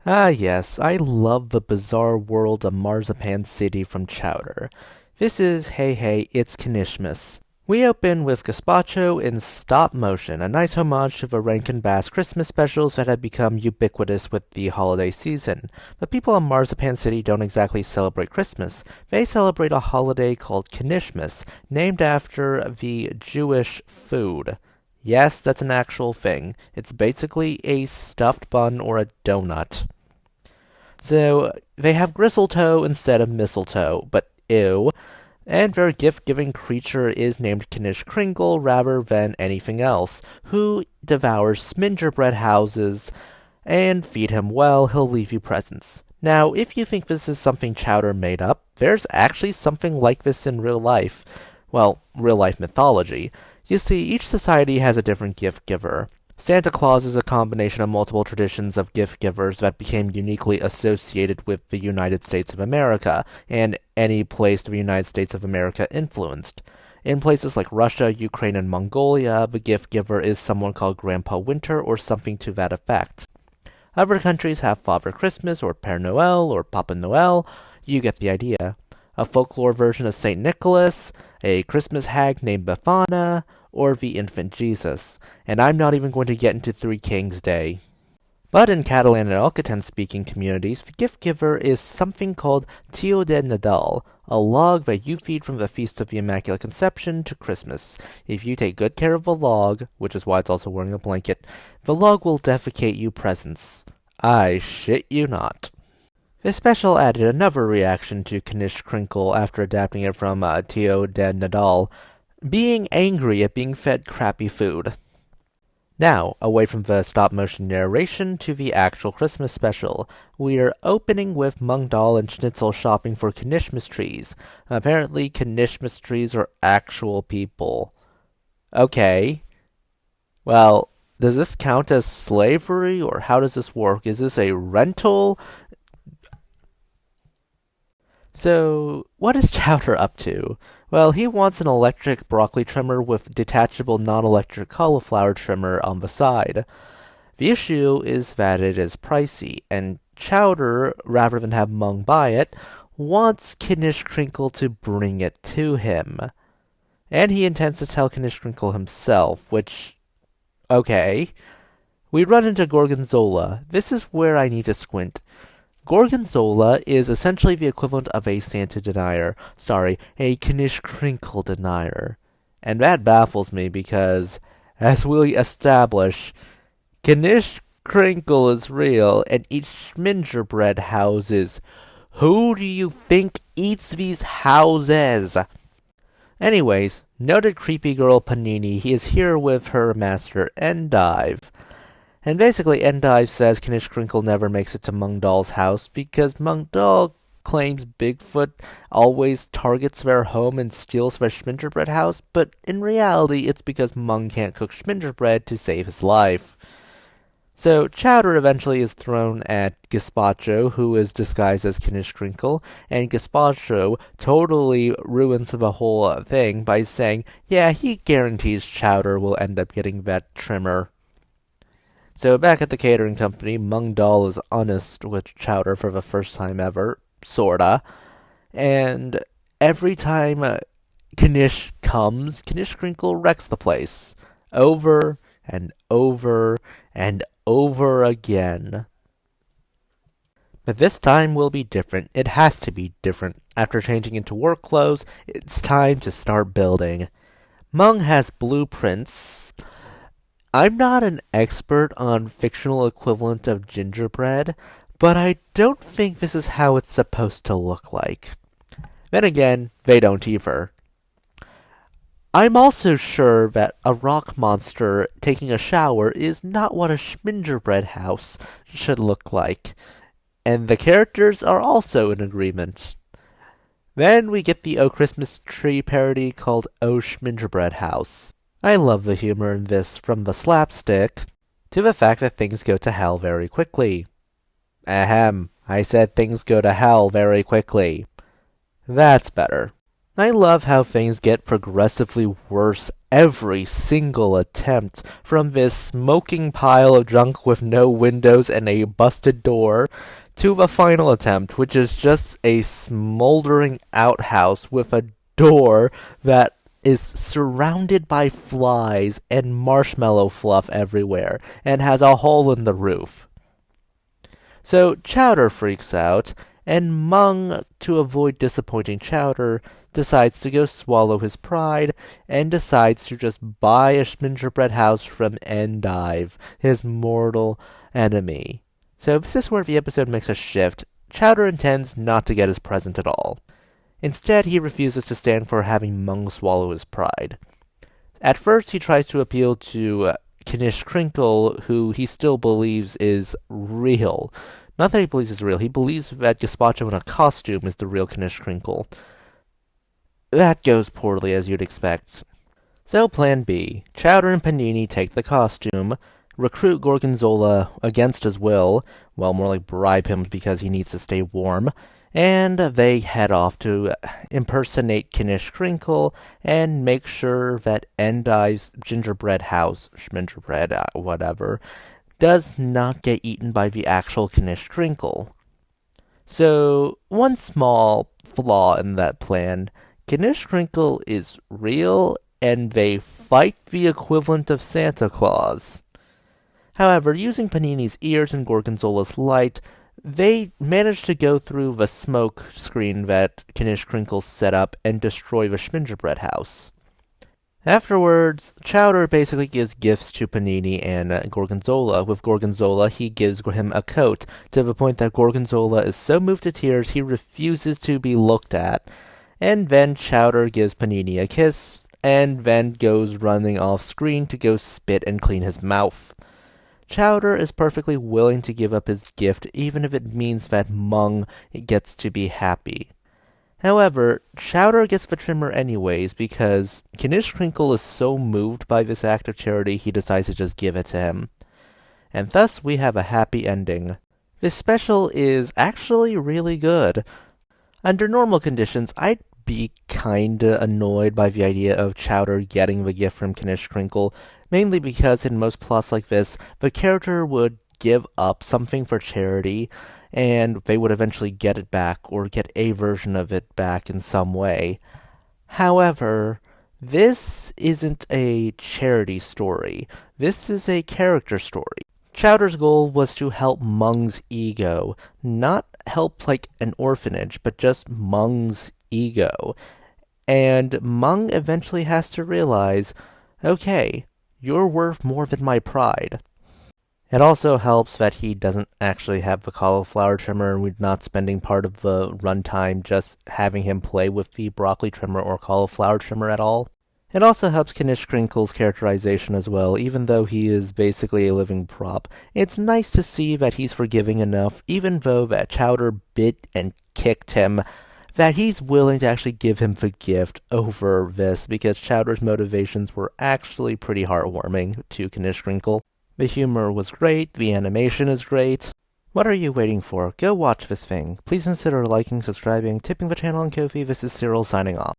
Ah yes, I love the bizarre world of Marzipan City from Chowder. This is Hey Hey, it's Knishmas. We open with gazpacho in stop motion, a nice homage to the Rankin Bass Christmas specials that have become ubiquitous with the holiday season. But people in Marzipan City don't exactly celebrate Christmas. They celebrate a holiday called Knishmas, named after the Jewish food. Yes, that's an actual thing. It's basically a stuffed bun or a donut. So they have gristletoe instead of mistletoe, but ew. And their gift-giving creature is named Knish Krinkle rather than anything else, who devours gingerbread houses, and feed him well, he'll leave you presents. Now, if you think this is something Chowder made up, there's actually something like this in real life. Well, real life mythology. You see, each society has a different gift giver. Santa Claus is a combination of multiple traditions of gift givers that became uniquely associated with the United States of America, and any place the United States of America influenced. In places like Russia, Ukraine, and Mongolia, the gift giver is someone called Grandpa Winter or something to that effect. Other countries have Father Christmas or Père Noël or Papa Noel. You get the idea. A folklore version of St. Nicholas, a Christmas hag named Befana, or the infant Jesus. And I'm not even going to get into Three Kings Day. But in Catalan and Occitan-speaking communities, the gift giver is something called Tio de Nadal, a log that you feed from the Feast of the Immaculate Conception to Christmas. If you take good care of the log, which is why it's also wearing a blanket, the log will defecate you presents. I shit you not. This special added another reaction to Knish Krinkle after adapting it from Tio de Nadal, being angry at being fed crappy food. Now, away from the stop-motion narration to the actual Christmas special, we're opening with Mungdal and Schnitzel shopping for Knishmas trees. Apparently, Knishmas trees are actual people. Okay. Well, does this count as slavery, or how does this work? Is this a rental? So, what is Chowder up to? Well, he wants an electric broccoli trimmer with detachable non-electric cauliflower trimmer on the side. The issue is that it is pricey, and Chowder, rather than have Mung buy it, wants Knish Krinkle to bring it to him. And he intends to tell Knish Krinkle himself, which... okay. We run into Gorgonzola. This is where I need to squint. Gorgonzola is essentially the equivalent of a Santa denier. Sorry, a Knish Krinkle denier. And that baffles me because, as we establish, Knish Krinkle is real and eats gingerbread houses. Who do you think eats these houses? Anyways, noted creepy girl Panini, he is here with her master Endive. And basically, Endive says Knish Krinkle never makes it to Mungdal's house because Mungdal claims Bigfoot always targets their home and steals their gingerbread house, but in reality, it's because Mung can't cook gingerbread to save his life. So, Chowder eventually is thrown at Gazpacho, who is disguised as Knish Krinkle, and Gazpacho totally ruins the whole thing by saying, yeah, he guarantees Chowder will end up getting that trimmer. So back at the catering company, Mungdal is honest with Chowder for the first time ever, sorta. And every time Knish comes, Knish Krinkle wrecks the place. Over and over and over again. But this time will be different. It has to be different. After changing into work clothes, it's time to start building. Mung has blueprints. I'm not an expert on fictional equivalent of gingerbread, but I don't think this is how it's supposed to look like. Then again, they don't either. I'm also sure that a rock monster taking a shower is not what a gingerbread house should look like, and the characters are also in agreement. Then we get the O Christmas Tree parody called O Gingerbread House. I love the humor in this, from the slapstick to the fact that things go to hell very quickly. Ahem, I said things go to hell very quickly. That's better. I love how things get progressively worse every single attempt, from this smoking pile of junk with no windows and a busted door, to the final attempt, which is just a smoldering outhouse with a door that is surrounded by flies and marshmallow fluff everywhere, and has a hole in the roof. So Chowder freaks out, and Mung, to avoid disappointing Chowder, decides to go swallow his pride, and decides to just buy a gingerbread house from Endive, his mortal enemy. So this is where the episode makes a shift. Chowder intends not to get his present at all. Instead, he refuses to stand for having Mung swallow his pride. At first, he tries to appeal to Knish Krinkle, who he still believes is real. Not that he believes is real, he believes that Gazpacho in a costume is the real Knish Krinkle. That goes poorly, as you'd expect. So plan B. Chowder and Panini take the costume, recruit Gorgonzola against his will, well, more like bribe him because he needs to stay warm, and they head off to impersonate Knish Krinkle and make sure that Endive's gingerbread house, whatever, does not get eaten by the actual Knish Krinkle. So, one small flaw in that plan, Knish Krinkle is real, and they fight the equivalent of Santa Claus. However, using Panini's ears and Gorgonzola's light, they manage to go through the smoke screen that Knish Krinkle set up and destroy the gingerbread house. Afterwards, Chowder basically gives gifts to Panini and Gorgonzola. With Gorgonzola, he gives him a coat, to the point that Gorgonzola is so moved to tears he refuses to be looked at. And then Chowder gives Panini a kiss, and then goes running off screen to go spit and clean his mouth. Chowder is perfectly willing to give up his gift, even if it means that Mung gets to be happy. However, Chowder gets the trimmer anyways, because Knish Krinkle is so moved by this act of charity he decides to just give it to him. And thus we have a happy ending. This special is actually really good. Under normal conditions, I'd be kinda annoyed by the idea of Chowder getting the gift from Knish Krinkle, mainly because in most plots like this, the character would give up something for charity, and they would eventually get it back, or get a version of it back in some way. However, this isn't a charity story. This is a character story. Chowder's goal was to help Mung's ego, not help like an orphanage, but just Mung's ego. And Mung eventually has to realize, okay, you're worth more than my pride. It also helps that he doesn't actually have the cauliflower trimmer, and we're not spending part of the runtime just having him play with the broccoli trimmer or cauliflower trimmer at all. It also helps Knish Krinkle's characterization as well, even though he is basically a living prop. It's nice to see that he's forgiving enough, even though that Chowder bit and kicked him, that he's willing to actually give him the gift over this, because Chowder's motivations were actually pretty heartwarming to Knish Krinkle. The humor was great, the animation is great. What are you waiting for? Go watch this thing. Please consider liking, subscribing, tipping the channel on Ko-fi. This is Cyril signing off.